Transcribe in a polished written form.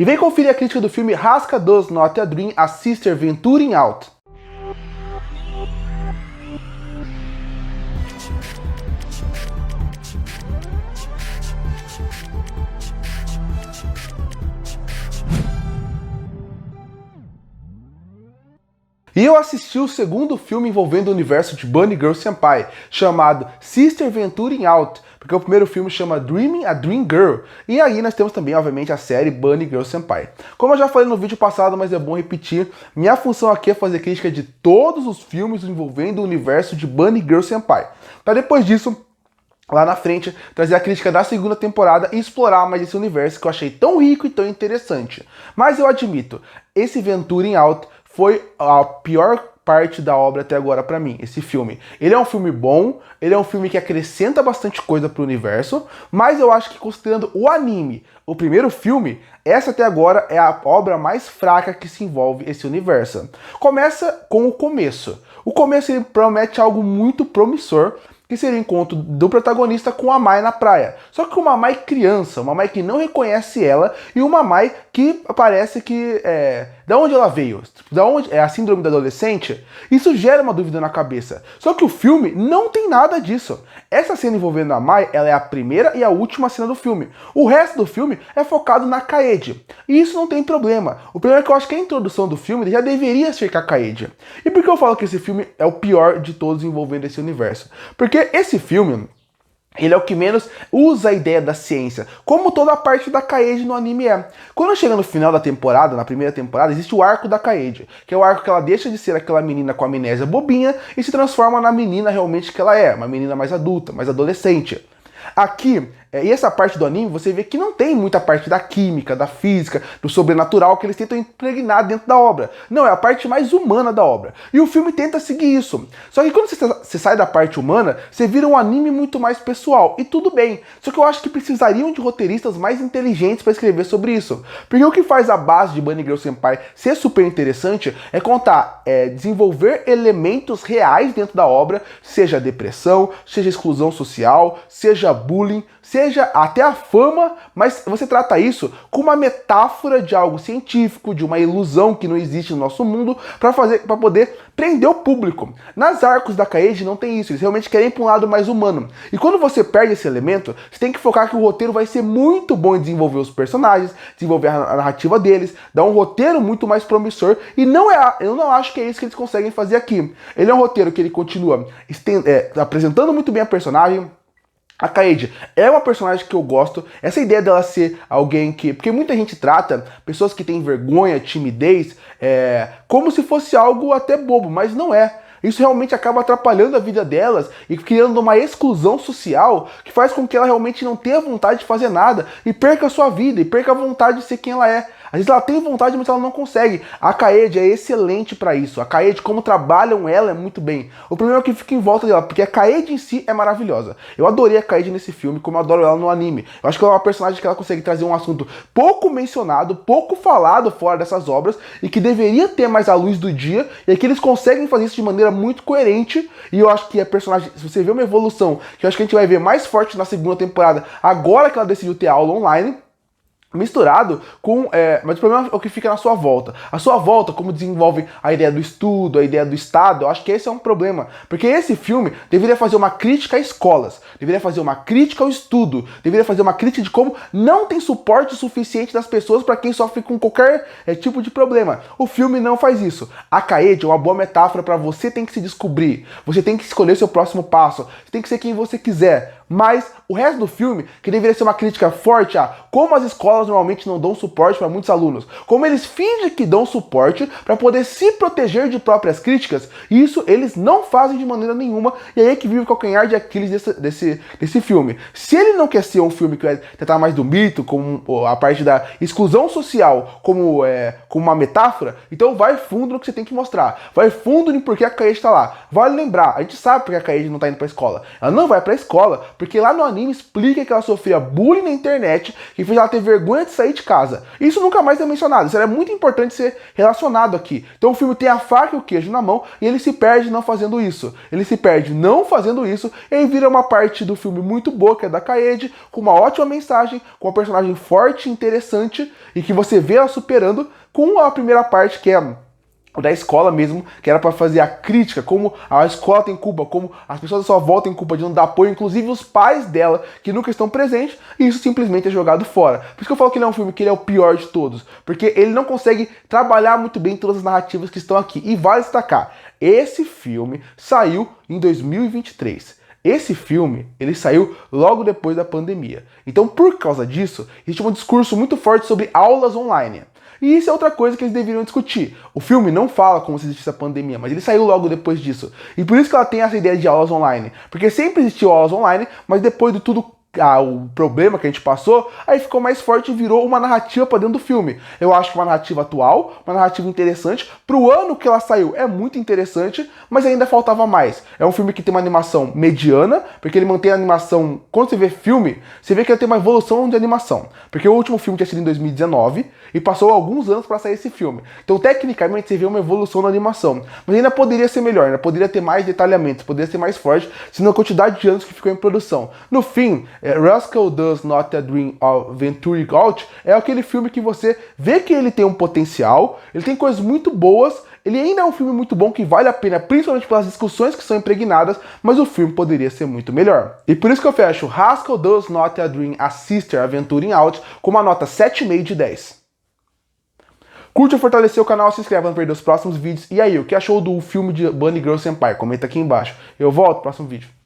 E vem conferir a crítica do filme Rasca Does Not a Dream, a Sister Venturing Out. E eu assisti o segundo filme envolvendo o universo de Bunny Girl Senpai, chamado Sister Venturing Out, porque o primeiro filme chama Dreaming a Dream Girl, e aí nós temos também, obviamente, a série Bunny Girl Senpai. Como eu já falei no vídeo passado, mas é bom repetir, minha função aqui é fazer crítica de todos os filmes envolvendo o universo de Bunny Girl Senpai. Para depois disso, lá na frente, trazer a crítica da segunda temporada e explorar mais esse universo que eu achei tão rico e tão interessante. Mas eu admito, esse Venturing Out foi a pior parte da obra até agora pra mim, esse filme. Ele é um filme bom, ele é um filme que acrescenta bastante coisa pro universo, mas eu acho que considerando o anime, o primeiro filme, essa até agora é a obra mais fraca que se envolve esse universo. Começa com o começo. O começo ele promete algo muito promissor, que seria o encontro do protagonista com a Mai na praia. Só que uma Mai criança, uma Mai que não reconhece ela, e uma Mai que parece que... da onde ela veio? Da onde é a síndrome da adolescente? Isso gera uma dúvida na cabeça. Só que o filme não tem nada disso. Essa cena envolvendo a Mai, ela é a primeira e a última cena do filme. O resto do filme é focado na Kaede. E isso não tem problema. O problema é que eu acho que a introdução do filme já deveria ser com a Kaede. E por que eu falo que esse filme é o pior de todos envolvendo esse universo? Porque esse filme, ele é o que menos usa a ideia da ciência, como toda a parte da Kaede no anime é. Quando chega no final da temporada, na primeira temporada, existe o arco da Kaede, que é o arco que ela deixa de ser aquela menina com amnésia bobinha e se transforma na menina realmente que ela é, uma menina mais adulta, mais adolescente. Aqui, e essa parte do anime, você vê que não tem muita parte da química, da física, do sobrenatural que eles tentam impregnar dentro da obra. Não, é a parte mais humana da obra. E o filme tenta seguir isso. Só que quando você sai da parte humana, você vira um anime muito mais pessoal. E tudo bem. Só que eu acho que precisariam de roteiristas mais inteligentes para escrever sobre isso. Porque o que faz a base de Bunny Girl Senpai ser super interessante é contar, desenvolver elementos reais dentro da obra, seja depressão, seja exclusão social, seja bullying, seja até a fama, mas você trata isso com uma metáfora de algo científico, de uma ilusão que não existe no nosso mundo, para poder prender o público. Nas arcos da Kaede não tem isso, eles realmente querem ir para um lado mais humano. E quando você perde esse elemento, você tem que focar que o roteiro vai ser muito bom em desenvolver os personagens, desenvolver a narrativa deles, dar um roteiro muito mais promissor, e eu não acho que é isso que eles conseguem fazer aqui. Ele é um roteiro que ele continua apresentando muito bem a personagem. A Kaede é uma personagem que eu gosto, essa ideia dela ser alguém que... Porque muita gente trata pessoas que têm vergonha, timidez, como se fosse algo até bobo, mas não é. Isso realmente acaba atrapalhando a vida delas e criando uma exclusão social que faz com que ela realmente não tenha vontade de fazer nada e perca a sua vida, e perca a vontade de ser quem ela é. Às vezes ela tem vontade, mas ela não consegue. A Kaede é excelente pra isso. A Kaede, como trabalham ela, é muito bem. O problema é que fica em volta dela, porque a Kaede em si é maravilhosa. Eu adorei a Kaede nesse filme, como eu adoro ela no anime. Eu acho que ela é uma personagem que ela consegue trazer um assunto pouco mencionado, pouco falado fora dessas obras, e que deveria ter mais a luz do dia, e que eles conseguem fazer isso de maneira muito coerente, e eu acho que a personagem, se você vê uma evolução, que eu acho que a gente vai ver mais forte na segunda temporada, agora que ela decidiu ter aula online, misturado com... mas o problema é o que fica na sua volta. A sua volta, como desenvolve a ideia do estudo, a ideia do Estado, eu acho que esse é um problema. Porque esse filme deveria fazer uma crítica a escolas, deveria fazer uma crítica ao estudo, deveria fazer uma crítica de como não tem suporte suficiente das pessoas para quem sofre com qualquer tipo de problema. O filme não faz isso. A Kaede é uma boa metáfora para você tem que se descobrir, você tem que escolher seu próximo passo, você tem que ser quem você quiser. Mas o resto do filme, que deveria ser uma crítica forte a como as escolas normalmente não dão suporte para muitos alunos, como eles fingem que dão suporte para poder se proteger de próprias críticas, isso eles não fazem de maneira nenhuma, e aí é que vive o calcanhar de Aquiles desse filme. Se ele não quer ser um filme que vai tratar mais do mito, como a parte da exclusão social, como uma metáfora, então vai fundo no que você tem que mostrar, vai fundo em por que a Kaede está lá. Vale lembrar, a gente sabe porque a Kaede não está indo para a escola, ela não vai para a escola porque lá no anime explica que ela sofria bullying na internet, que fez ela ter vergonha de sair de casa. Isso nunca mais é mencionado, isso é muito importante ser relacionado aqui. Então o filme tem a faca e o queijo na mão, e ele se perde não fazendo isso. Ele se perde não fazendo isso, e aí vira uma parte do filme muito boa, que é da Kaede, com uma ótima mensagem, com uma personagem forte e interessante, e que você vê ela superando, com a primeira parte, que é da escola mesmo, que era para fazer a crítica, como a escola tem culpa, como as pessoas da sua volta têm culpa de não dar apoio, inclusive os pais dela, que nunca estão presentes, e isso simplesmente é jogado fora. Por isso que eu falo que ele é um filme que ele é o pior de todos, porque ele não consegue trabalhar muito bem todas as narrativas que estão aqui. E vale destacar, esse filme saiu em 2023. Esse filme, ele saiu logo depois da pandemia. Então, por causa disso, existe um discurso muito forte sobre aulas online. E isso é outra coisa que eles deveriam discutir. O filme não fala como se existisse a pandemia, mas ele saiu logo depois disso. E por isso que ela tem essa ideia de aulas online. Porque sempre existiu aulas online, mas depois de tudo o problema que a gente passou, aí ficou mais forte e virou uma narrativa para dentro do filme. Eu acho que uma narrativa atual, uma narrativa interessante, pro ano que ela saiu é muito interessante, mas ainda faltava mais. É um filme que tem uma animação mediana, porque ele mantém a animação, quando você vê filme, você vê que ele tem uma evolução de animação, porque o último filme tinha sido em 2019 e passou alguns anos para sair esse filme. Então, tecnicamente, você vê uma evolução na animação, mas ainda poderia ser melhor, ainda poderia ter mais detalhamentos, poderia ser mais forte, sendo a quantidade de anos que ficou em produção. No fim, Rascal Does Not a Dream of Venturing Out é aquele filme que você vê que ele tem um potencial, ele tem coisas muito boas, ele ainda é um filme muito bom que vale a pena, principalmente pelas discussões que são impregnadas, mas o filme poderia ser muito melhor. E por isso que eu fecho Rascal Does Not a Dream a Sister Venturing Out com uma nota 7,5 de 10. Curte ou fortalecer o canal, se inscreve para não perder os próximos vídeos. E aí, o que achou do filme de Bunny Girl Senpai? Comenta aqui embaixo. Eu volto no próximo vídeo.